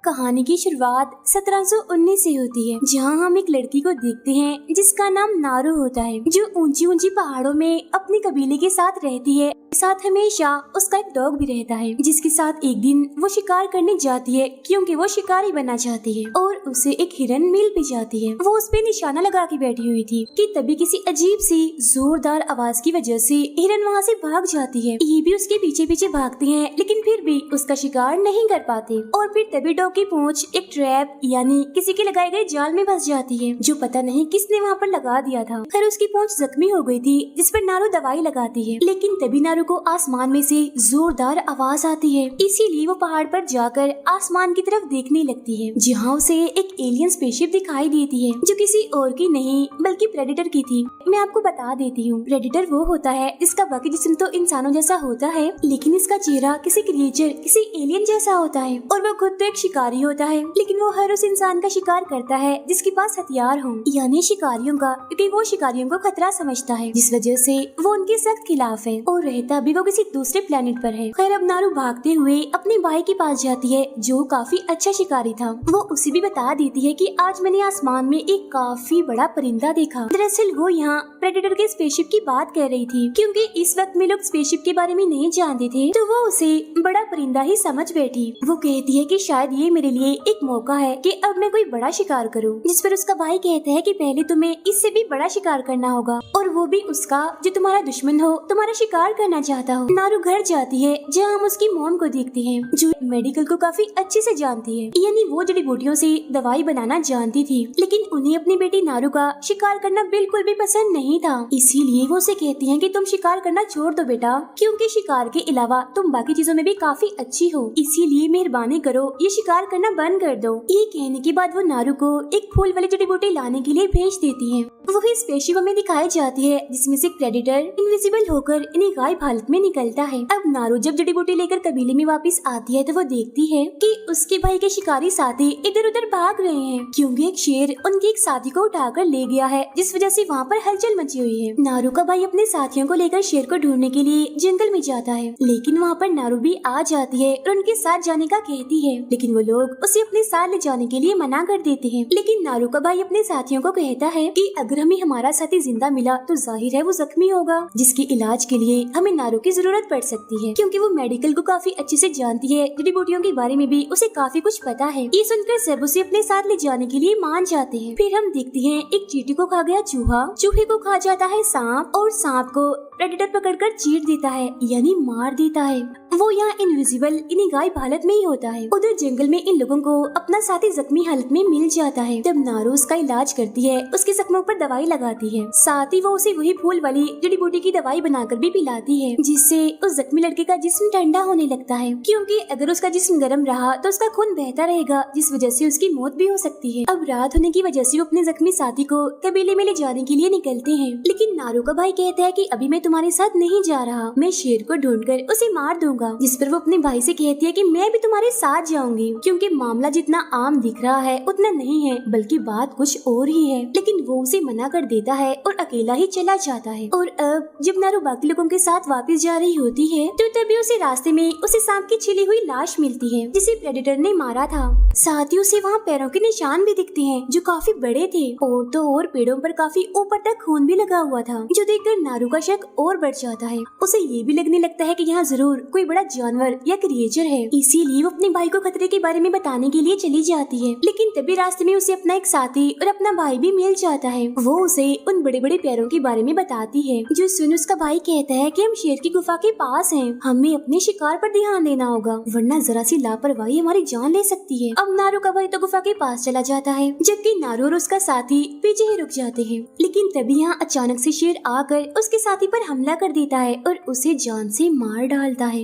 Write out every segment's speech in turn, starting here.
कहानी की शुरुआत 1719 से होती है, जहां हम एक लड़की को देखते हैं जिसका नाम नारू होता है, जो ऊंची ऊंची पहाड़ों में अपने कबीले के साथ रहती है। साथ हमेशा उसका एक डॉग भी रहता है, जिसके साथ एक दिन वो शिकार करने जाती है क्योंकि वो शिकारी बनना चाहती है और उसे एक हिरन मिल भी जाती है। वो उस पे निशाना लगा के बैठी हुई थी कि तभी किसी अजीब सी जोरदार आवाज की वजह से हिरन वहाँ से भाग जाती है। ये भी उसके पीछे पीछे भागते हैं, लेकिन फिर भी उसका शिकार नहीं कर पाते। और फिर तभी डॉग की पूंछ एक ट्रैप यानी किसी के लगाए गए जाल में फंस जाती है, जो पता नहीं किसने वहाँ पर लगा दिया था। खैर उसकी पूंछ जख्मी हो गई थी, जिस पर नारू दवाई लगाती है, लेकिन तभी नारू को आसमान में से जोरदार आवाज आती है। इसीलिए वो पहाड़ पर जाकर आसमान की तरफ देखने लगती है, जहाँ उसे एक एलियन स्पेसशिप दिखाई देती है, जो किसी और की नहीं बल्कि प्रेडेटर की थी। मैं आपको बता देती हूँ, प्रेडेटर वो होता है जिसका बाकी जिस्म तो इंसानों जैसा होता है, लेकिन इसका चेहरा किसी क्रिएचर किसी एलियन जैसा होता है। और वो खुद तो एक शिकारी होता है, लेकिन वो हर उस इंसान का शिकार करता है जिसके पास हथियार हो, यानी शिकारियों का, क्योंकि वो शिकारियों को खतरा समझता है, जिस वजह से वो उनके सख्त खिलाफ है और रहता भी वो किसी दूसरे प्लेनेट पर है। खैर अब नारू भागते हुए अपने भाई के पास जाती है, जो काफी अच्छा शिकारी था। वो उसे भी बता देती है कि आज मैंने आसमान में एक काफी बड़ा परिंदा देखा। दरअसल वो यहाँ प्रेडेटर के स्पेसशिप की बात कर रही थी, क्योंकि इस वक्त में लोग स्पेसशिप के बारे में नहीं जानते थे, तो वो उसे बड़ा परिंदा ही समझ बैठी। वो कहती है कि शायद ये मेरे लिए एक मौका है कि अब मैं कोई बड़ा शिकार करूँ, जिस पर उसका भाई कहता है कि पहले तुम्हें इससे भी बड़ा शिकार करना होगा, और वो भी उसका जो तुम्हारा दुश्मन हो, तुम्हारा शिकार करना चाहता हो। नारू घर जाती है, जहाँ हम उसकी मॉम को देखते हैं, जो मेडिकल को काफी अच्छे से जानती है, यानी वो जड़ी बूटियों से दवाई बनाना जानती थी, लेकिन उन्हें अपनी बेटी नारू का शिकार करना बिल्कुल भी पसंद नहीं था। इसीलिए वो उसे कहती है कि तुम शिकार करना छोड़ दो बेटा, क्योंकि शिकार के अलावा तुम बाकी चीजों में भी काफी अच्छी हो, इसीलिए मेहरबानी करो ये शिकार करना बंद कर दो। ये कहने के बाद वो नारू को एक फूल वाली जड़ी बूटी लाने के लिए भेज देती है। वही स्पेसशिप में दिखाई जाती है, जिसमें से प्रेडेटर इनविजिबल होकर इन्हें गायब हालत में निकलता है। अब नारू जब जड़ी बूटी लेकर कबीले में वापस आती है, तो वो देखती है कि उसके भाई के शिकारी साथी इधर उधर भाग रहे हैं, क्योंकि एक शेर उनके एक साथी को उठाकर ले गया है, जिस वजह से वहाँ पर हलचल मची हुई है। नारू का भाई अपने साथियों को लेकर शेर को ढूंढने के लिए जंगल में जाता है, लेकिन वहाँ पर नारू भी आ जाती है और उनके साथ जाने का कहती है, लेकिन वो लोग उसे अपने साथ ले जाने के लिए मना कर देते हैं। लेकिन नारू का भाई अपने साथियों को कहता है कि अगर हमें हमारा साथी जिंदा मिला तो जाहिर है वो जख्मी होगा, जिसके इलाज के लिए हमें नारू की जरूरत पड़ सकती है, क्योंकि वो मेडिकल को काफी अच्छे से जानती है, जड़ी बूटियों के बारे में भी उसे काफी कुछ पता है। ये सुनकर सब उसे अपने साथ ले जाने के लिए मान जाते हैं। फिर हम देखते हैं एक चींटी को खा गया चूहा, चूहे को खा जाता है सांप, और सांप को प्रेडेटर पकड़कर चीर देता है, यानी मार देता है। वो यहाँ इनविजिबल इन्हीं गायब हालत में ही होता है। उधर जंगल में इन लोगों को अपना साथी जख्मी हालत में मिल जाता है। जब नारू उसका इलाज करती है, उसके जख्मों पर दवाई लगाती है, साथ ही वो उसे वही फूल वाली जड़ी बूटी की दवाई बनाकर भी पिलाती है, जिससे उस जख्मी लड़के का जिस्म ठंडा होने लगता है, क्योंकि अगर उसका जिस्म गर्म रहा तो उसका खून बहता रहेगा, जिस वजह से उसकी मौत भी हो सकती है। अब रात होने की वजह से वो अपने जख्मी साथी को कबीले में ले जाने के लिए निकलते हैं, लेकिन नारू का भाई कहता है कि अभी मैं तुम्हारे साथ नहीं जा रहा, मैं शेर को ढूंढकर उसे मार दूंगा। जिस पर वो अपने भाई से कहती है कि मैं भी तुम्हारे साथ जाऊंगी, क्योंकि मामला जितना आम दिख रहा है उतना नहीं है, बल्कि बात कुछ और ही है। लेकिन वो उसे मना कर देता है और अकेला ही चला जाता है। और अब जब नारू बाकी लोगों के साथ वापस जा रही होती है, तो तभी उसे रास्ते में उसे सांप की छिली हुई लाश मिलती है, जिसे प्रेडेटर ने मारा था। साथ ही उसे वहाँ पैरों के निशान भी दिखते हैं, जो काफी बड़े थे, और तो और पेड़ों पर काफी ऊपर तक खून भी लगा हुआ था, जो देखकर नारू का शक और बढ़ जाता है। उसे ये भी लगने लगता है कि यहाँ जरूर कोई बड़ा जानवर या क्रिएचर है, इसीलिए वो अपने भाई को खतरे के बारे में बताने के लिए चली जाती है। लेकिन तभी रास्ते में उसे अपना एक साथी और अपना भाई भी मिल जाता है। वो उसे उन बड़े बड़े पैरों के बारे में बताती है, जो सुन उसका भाई कहता है कि हम शेर की गुफा के पास हैं, हमें अपने शिकार पर ध्यान देना होगा, वरना जरा सी लापरवाही हमारी जान ले सकती है। अब नारू का भाई तो गुफा के पास चला जाता है, जबकि नारू और उसका साथी पीछे ही रुक जाते हैं। लेकिन तभी यहाँ अचानक से शेर आकर उसके साथी पर हमला कर देता है और उसे जान से मार डालता है।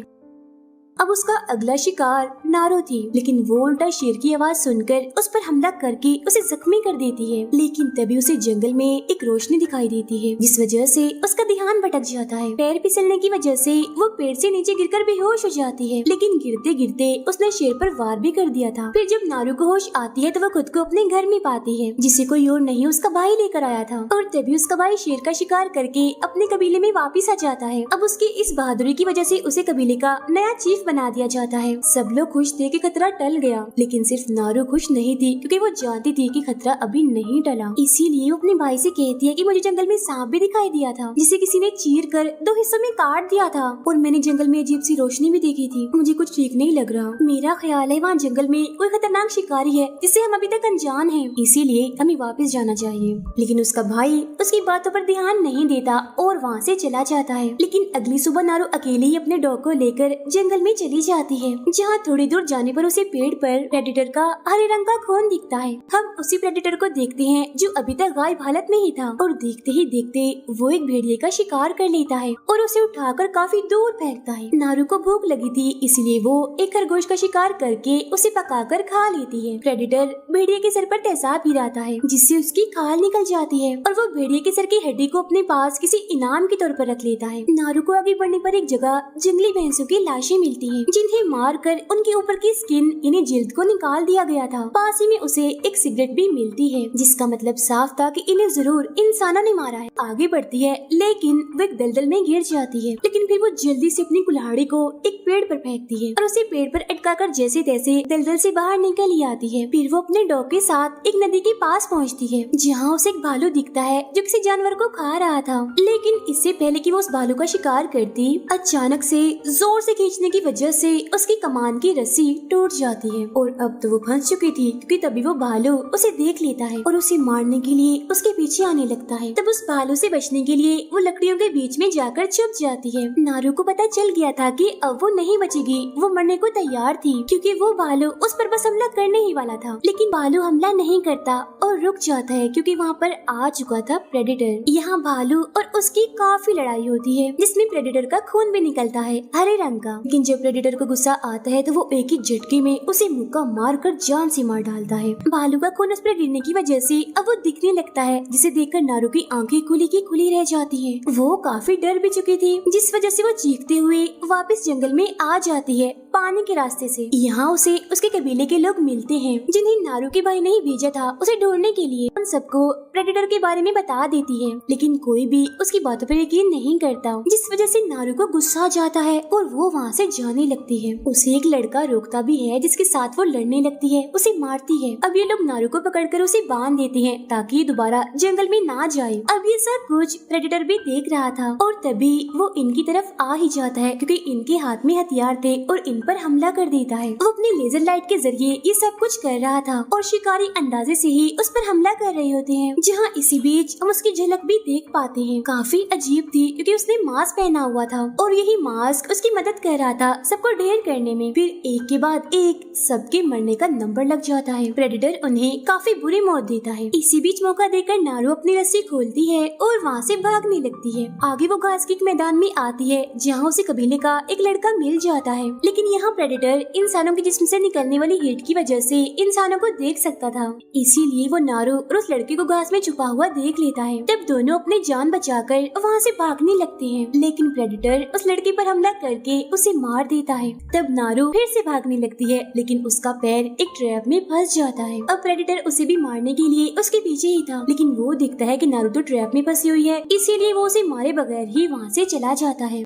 अब उसका अगला शिकार नारू थी, लेकिन वो उल्टा शेर की आवाज सुनकर उस पर हमला करके उसे जख्मी कर देती है। लेकिन तभी उसे जंगल में एक रोशनी दिखाई देती है, जिस वजह से उसका ध्यान भटक जाता है। पैर फिसलने की वजह से वो पेड़ से नीचे गिरकर बेहोश हो जाती है, लेकिन गिरते गिरते उसने शेर पर वार भी कर दिया था। फिर जब नारू को होश आती है तो वो खुद को अपने घर में पाती है, जिसे कोई और नहीं उसका भाई लेकर आया था। और तभी उसका भाई शेर का शिकार करके अपने कबीले में वापिस आ जाता है। अब उसकी इस बहादुरी की वजह से उसे कबीले का नया चीफ बना दिया जाता है। सब लोग खुश थे कि खतरा टल गया, लेकिन सिर्फ नारू खुश नहीं थी क्योंकि वो जानती थी कि खतरा अभी नहीं टला। इसीलिए वो अपने भाई से कहती है कि मुझे जंगल में सांप भी दिखाई दिया था जिसे किसी ने चीर कर 2 हिस्सों में काट दिया था, और मैंने जंगल में अजीब सी रोशनी भी देखी थी। मुझे कुछ ठीक नहीं लग रहा। मेरा ख्याल है वहाँ जंगल में कोई खतरनाक शिकारी है जिससे हम अभी तक अनजान हैं, इसीलिए हमें वापस जाना चाहिए। लेकिन उसका भाई उसकी बातों पर ध्यान नहीं देता और वहाँ से चला जाता है। लेकिन अगली सुबह नारू अकेले ही अपने डॉग को लेकर जंगल में चली जाती है, जहाँ थोड़ी दूर जाने पर उसे पेड़ पर प्रेडेटर का हरे रंग का खून दिखता है। हम उसी प्रेडेटर को देखते हैं जो अभी तक गायब हालत में ही था, और देखते ही देखते वो एक भेड़िए का शिकार कर लेता है और उसे उठाकर काफी दूर फेंकता है। नारू को भूख लगी थी, इसलिए वो एक खरगोश का शिकार करके उसे पकाकर खा लेती है। प्रेडेटर भेड़िए के सर पर तेजाब गिराता है जिससे उसकी खाल निकल जाती है, और वो भेड़िए के सर की हड्डी को अपने पास किसी इनाम के तौर पर रख लेता है। नारू को आगे बढ़ने पर एक जगह जंगली भैंसों की लाशें मिलती हैं, जिन्हें मारकर उनके ऊपर की स्किन यानी जिल्द को निकाल दिया गया था। पास ही में उसे एक सिगरेट भी मिलती है, जिसका मतलब साफ था कि इन्हें जरूर इंसानों ने मारा है। आगे बढ़ती है, लेकिन वो एक दलदल में गिर जाती है, लेकिन फिर वो जल्दी से अपनी कुल्हाड़ी को एक पेड़ पर फेंकती है और उसे पेड़ पर अटकाकर जैसे तैसे दलदल से बाहर निकल ही आती है। फिर वो अपने डॉग के साथ एक नदी के पास पहुँचती है, जहाँ उसे एक भालू दिखता है जो किसी जानवर को खा रहा था। लेकिन इससे पहले कि वो उस भालू का शिकार करती, अचानक से जोर से खींचने की वजह से उसकी कमान की रस्सी टूट जाती है, और अब तो वो फंस चुकी थी क्योंकि तभी वो भालू उसे देख लेता है और उसे मारने के लिए उसके पीछे आने लगता है। तब उस भालू से बचने के लिए वो लकड़ियों के बीच में जाकर छुप जाती है। नारू को पता चल गया था कि अब वो नहीं बचेगी, वो मरने को तैयार थी क्योंकि वो भालू उस पर बस हमला करने ही वाला था। लेकिन भालू हमला नहीं करता और रुक जाता है क्योंकि वहाँ पर आ चुका था प्रेडेटर। यहाँ भालू और उसकी काफी लड़ाई होती है, जिसमें प्रेडेटर का खून भी निकलता है हरे रंग का। लेकिन जब प्रेडेटर को गुस्सा आता है तो वो एक ही झटके में उसे मुक्का मारकर जान से मार डालता है। भालू का खून उस पर गिरने की वजह से अब वो दिखने लगता है, जिसे देखकर नारू की आंखें खुली की खुली रह जाती हैं। वो काफी डर भी चुकी थी, जिस वजह से वो चीखते हुए वापस जंगल में आ जाती है पानी के रास्ते से। यहाँ उसे उसके कबीले के लोग मिलते हैं, जिन्हें नारू के भाई ने ही भेजा था उसे ढूंढने के लिए। उन सबको प्रेडेटर के बारे में बता देती है, लेकिन कोई भी उसकी बातों पर यकीन नहीं करता, जिस वजह से नारू को गुस्सा आ जाता है और वो वहाँ से जाने लगती है। उसे एक लड़का रोकता भी है, जिसके साथ वो लड़ने लगती है, उसे मारती है। अब ये लोग नारू को पकड़कर उसे बांध देते हैं ताकि ये दोबारा जंगल में ना जाए। अब ये सब कुछ प्रेडेटर भी देख रहा था, और तभी वो इनकी तरफ आ ही जाता है क्योंकि इनके हाथ में हथियार थे और इन पर हमला कर देता है। वो अपने लेजर लाइट के जरिए ये सब कुछ कर रहा था और शिकारी अंदाजे से ही उस पर हमला कर रहे होते हैं। जहाँ इसी बीच हम उसकी झलक भी देख पाते हैं। काफी अजीब थी क्योंकि उसने मास्क पहना हुआ था और यही मास्क उसकी मदद कर रहा था सबको ढेर करने में। फिर एक के बाद एक सबके मरने का नंबर लग जाता है। प्रेडेटर उन्हें काफी बुरी मौत देता है। इसी बीच मौका देकर नारू अपनी रस्सी खोलती है और वहाँ से भागने लगती है। आगे वो घास के एक मैदान में आती है, जहाँ उसे कबीले का एक लड़का मिल जाता है। लेकिन यहाँ प्रेडेटर इंसानों के जिस्म से निकलने वाली हीट की वजह से इंसानों को देख सकता था, इसीलिए वो नारू और उस लड़के को घास में छुपा हुआ देख लेता है। तब दोनों अपनी जान बचाकर वहाँ से भागने लगते हैं, लेकिन प्रेडेटर उस लड़के पर हमला करके उसे मार देता है। तब नारू फिर से भागने लगती है, लेकिन उसका पैर एक ट्रैप में फंस जाता है। अब प्रेडेटर उसे भी मारने के लिए उसके पीछे ही था, लेकिन वो दिखता है कि नारू तो ट्रैप में फंसी हुई है, इसीलिए वो उसे मारे बगैर ही वहाँ से चला जाता है।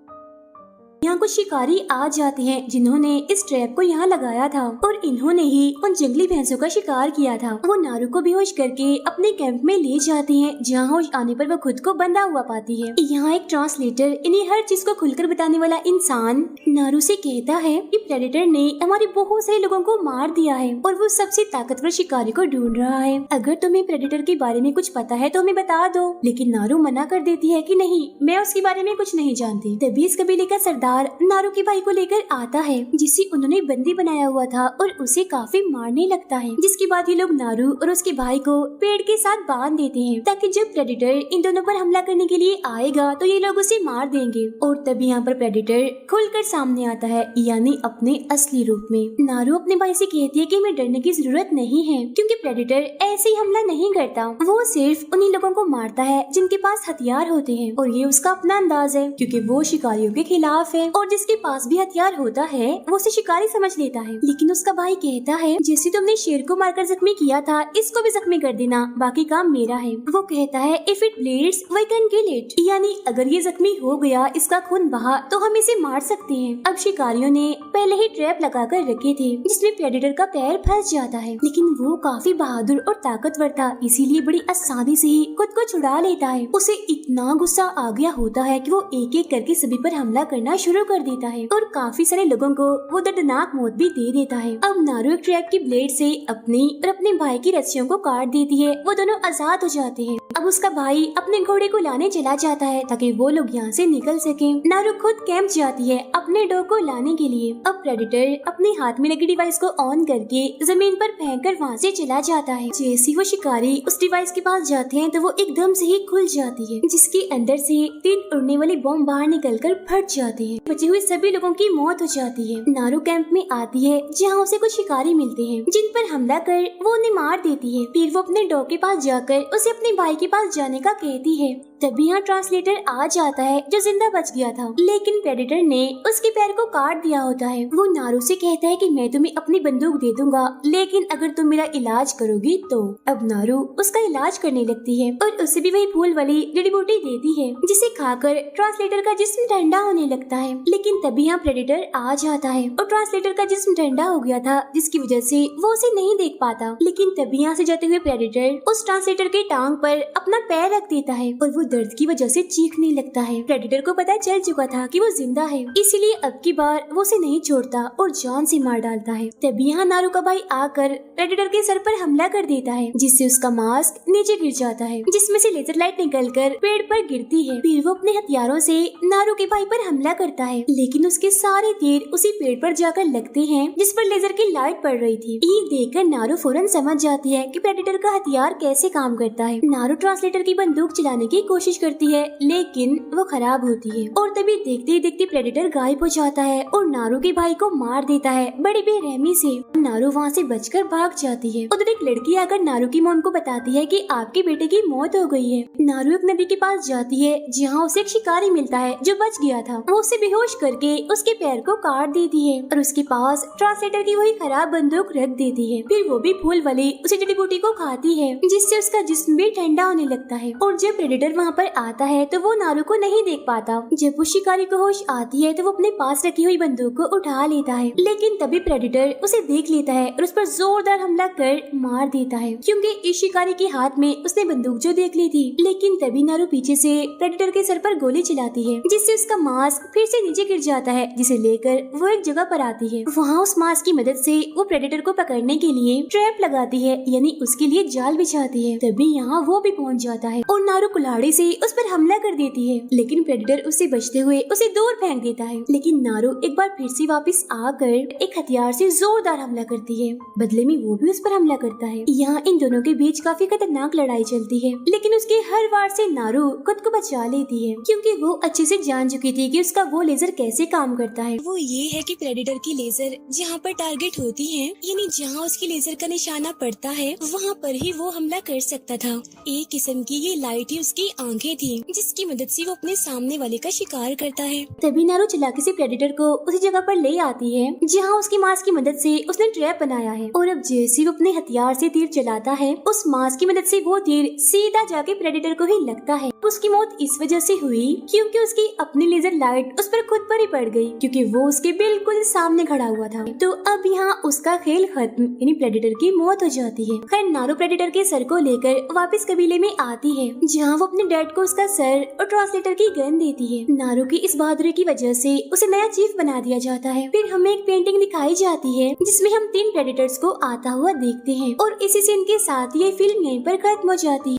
यहाँ कुछ शिकारी आ जाते हैं जिन्होंने इस ट्रैप को यहाँ लगाया था, और इन्होंने ही उन जंगली भैंसों का शिकार किया था। वो नारू को बेहोश करके अपने कैंप में ले जाते हैं, जहाँ होश आने पर वो खुद को बंधा हुआ पाती है। यहाँ एक ट्रांसलेटर इन्हें हर चीज को खुलकर बताने वाला इंसान नारू से कहता है कि प्रेडेटर ने हमारे बहुत सारे लोगों को मार दिया है और वो सबसे ताकतवर शिकारी को ढूंढ रहा है। अगर तुम्हें प्रेडेटर के बारे में कुछ पता है तो हमें बता दो। लेकिन नारू मना कर देती है कि नहीं, मैं उसके बारे में कुछ नहीं जानती। तभी इस कबीले का सरदार नारू के भाई को लेकर आता है, जिसे उन्होंने बंदी बनाया हुआ था, और उसे काफी मारने लगता है। जिसके बाद ये लोग नारू और उसके भाई को पेड़ के साथ बांध देते हैं ताकि जब प्रेडेटर इन दोनों पर हमला करने के लिए आएगा तो ये लोग उसे मार देंगे। और तभी यहाँ पर प्रेडेटर खुलकर सामने आता है, यानी अपने असली रूप में। नारू अपने भाई से कहती है कि हमें डरने की जरूरत नहीं है क्योंकि प्रेडेटर ऐसे ही हमला नहीं करता, वो सिर्फ उन्हीं लोगों को मारता है जिनके पास हथियार होते हैं, और ये उसका अपना अंदाज है क्योंकि वो शिकारियों के खिलाफ है। है और जिसके पास भी हथियार होता है वो उसे शिकारी समझ लेता है। लेकिन उसका भाई कहता है जैसे तुमने शेर को मारकर जख्मी किया था इसको भी जख्मी कर देना, बाकी काम मेरा है। वो कहता है if it bleeds we can kill it, यानी अगर ये जख्मी हो गया, इसका खून बहा तो हम इसे मार सकते हैं। अब शिकारियों ने पहले ही ट्रैप लगा कर रखे थे जिसमें प्रेडेटर का पैर फंस जाता है, लेकिन वो काफी बहादुर और ताकतवर था इसीलिए बड़ी आसानी से ही खुद को छुड़ा लेता है। उसे इतना गुस्सा आ गया होता है कि वो एक एक करके सभी पर हमला करना शुरू कर देता है और काफी सारे लोगों को वो दर्दनाक मौत भी दे देता है। अब नारू एक ट्रैप की ब्लेड से अपनी और अपने भाई की रस्सियों को काट देती है, वो दोनों आजाद हो जाते हैं। अब उसका भाई अपने घोड़े को लाने चला जाता है ताकि वो लोग यहाँ से निकल सके। नारू खुद कैंप जाती है अपने डॉग को लाने के लिए। अब प्रेडेटर अपने हाथ में लगी डिवाइस को ऑन करके जमीन पर फेंक कर वहाँ से चला जाता है। जैसे वो शिकारी उस डिवाइस के पास जाते हैं तो वो एकदम से ही खुल जाती है जिसके अंदर से 3 उड़ने वाली बम बाहर निकलकर फट जाते हैं। बचे हुए सभी लोगों की मौत हो जाती है। नारू कैंप में आती है जहाँ उसे कुछ शिकारी मिलते हैं जिन पर हमला कर वो उन्हें मार देती है। फिर वो अपने डॉग के पास जाकर उसे अपने भाई के पास जाने का कहती है। तभी यहाँ ट्रांसलेटर आ जाता है जो जिंदा बच गया था, लेकिन प्रेडेटर ने उसके पैर को काट दिया होता है। वो नारू से कहता है कि मैं तुम्हें अपनी बंदूक दे दूंगा लेकिन अगर तुम मेरा इलाज करोगी तो। अब नारू उसका इलाज करने लगती है और उसे भी वही फूल वाली जड़ी बूटी देती है जिसे खाकर ट्रांसलेटर का जिस्म ठंडा होने लगता है। लेकिन तभी यहाँ प्रेडेटर आ जाता है और ट्रांसलेटर का जिस्म ठंडा हो गया था जिसकी वजह से वो उसे नहीं देख पाता। लेकिन तभी यहाँ से जाते हुए प्रेडेटर उस ट्रांसलेटर के टांग पर अपना पैर रख देता है और वो दर्द की वजह से चीखने लगता है। प्रेडेटर को पता चल चुका था कि वो जिंदा है, इसीलिए अब की बार वो उसे नहीं छोड़ता और जान से मार डालता है। तभी यहाँ नारू का भाई आकर प्रेडेटर के सर पर हमला कर देता है जिससे उसका मास्क नीचे गिर जाता है जिसमें से लेजर लाइट निकलकर पेड़ पर गिरती है। फिर वो अपने हथियारों से नारू के भाई पर हमला करता है लेकिन उसके सारे तीर उसी पेड़ पर जाकर लगते हैं जिस पर लेजर की लाइट पड़ रही थी। ये देखकर नारू फौरन समझ जाती है कि प्रेडेटर का हथियार कैसे काम करता है। नारू ट्रांसलेटर की बंदूक चलाने की कोशिश करती है लेकिन वो खराब होती है और तभी देखते ही देखते प्रेडेटर गायब हो जाता है और नारू के भाई को मार देता है बड़ी बेरहमी से। नारू वहाँ से बचकर भाग जाती है। उधर एक लड़की आकर नारू की मॉम को बताती है कि आपके बेटे की मौत हो गई है। नारू एक नदी के पास जाती है जहाँ उसे एक शिकारी मिलता है जो बच गया था। वो उसे बेहोश करके उसके पैर को काट देती है और उसके पास ट्रांसलेटर की वही खराब बंदूक रख देती है। फिर वो भी फूल वाली उसी जड़ी बूटी को खाती है जिससे उसका जिस्म भी ठंडा होने लगता है। और जब प्रेडेटर वहाँ पर आता है तो वो नारू को नहीं देख पाता। जब वो शिकारी को होश आती है तो वो अपने पास रखी हुई बंदूक को उठा लेता है, लेकिन तभी प्रेडेटर उसे देख लेता है और उस पर जोरदार हमला कर मार देता है क्योंकि इस शिकारी के हाथ में उसने बंदूक जो देख ली थी। लेकिन तभी नारू पीछे से प्रेडेटर के सर पर गोली चलाती है जिससे उसका मास्क फिर से नीचे गिर जाता है जिसे लेकर वो एक जगह पर आती है। वहाँ उस मास्क की मदद से वो प्रेडेटर को पकड़ने के लिए ट्रैप लगाती है, यानी उसके लिए जाल बिछाती है। तभी यहाँ वो भी पहुँच जाता है और नारू कुल्हाड़ी से उस पर हमला कर देती है, लेकिन प्रेडेटर उससे बचते हुए उसे दूर फेंक देता है। लेकिन नारू एक बार फिर से वापस आकर एक हथियार से जोरदार हमला करती है, बदले में वो भी उस पर हमला करता है। यहाँ इन दोनों के बीच काफी खतरनाक लड़ाई चलती है, लेकिन उसके हर वार से नारू खुद को बचा लेती है क्योंकि वो अच्छे से जान चुकी थी कि उसका वो लेजर कैसे काम करता है। वो ये है कि प्रेडेटर की लेजर जहाँ पर टारगेट होती है, यानी जहाँ उसकी लेजर का निशाना पड़ता है वहाँ पर ही वो हमला कर सकता था। एक किस्म की ये लाइट ही उसकी आंखें थी जिसकी मदद से वो अपने सामने वाले का शिकार करता है। तभी नारू चालाकी से प्रेडेटर को उसी जगह पर ले आती है जहाँ उसकी मास्क की मदद से उसने ट्रैप बनाया है और अब जैसे वो अपने हथियार से तीर चलाता है उस मास्क की मदद से वो तीर सीधा जाके प्रेडेटर को ही लगता है। उसकी मौत इस वजह से हुई क्योंकि उसकी अपनी लेजर लाइट उस पर खुद पर ही पड़ गई क्योंकि वो उसके बिल्कुल सामने खड़ा हुआ था। तो अब यहाँ उसका खेल खत्म, यानी प्रेडेटर की मौत हो जाती है। खैर नारू प्रेडेटर के सर को लेकर वापस कबीले में आती है जहाँ वो अपने डैड को उसका सर और ट्रांसलेटर की गन देती है। नारू की इस बहादुरी की वजह से उसे नया चीफ बना दिया जाता है। फिर हमें एक पेंटिंग दिखाई जाती है जिसमें हम 3 प्रेडेटर्स को आता हुआ देखते हैं और इसी सीन के साथ ये फिल्म यहीं पर खत्म हो जाती है।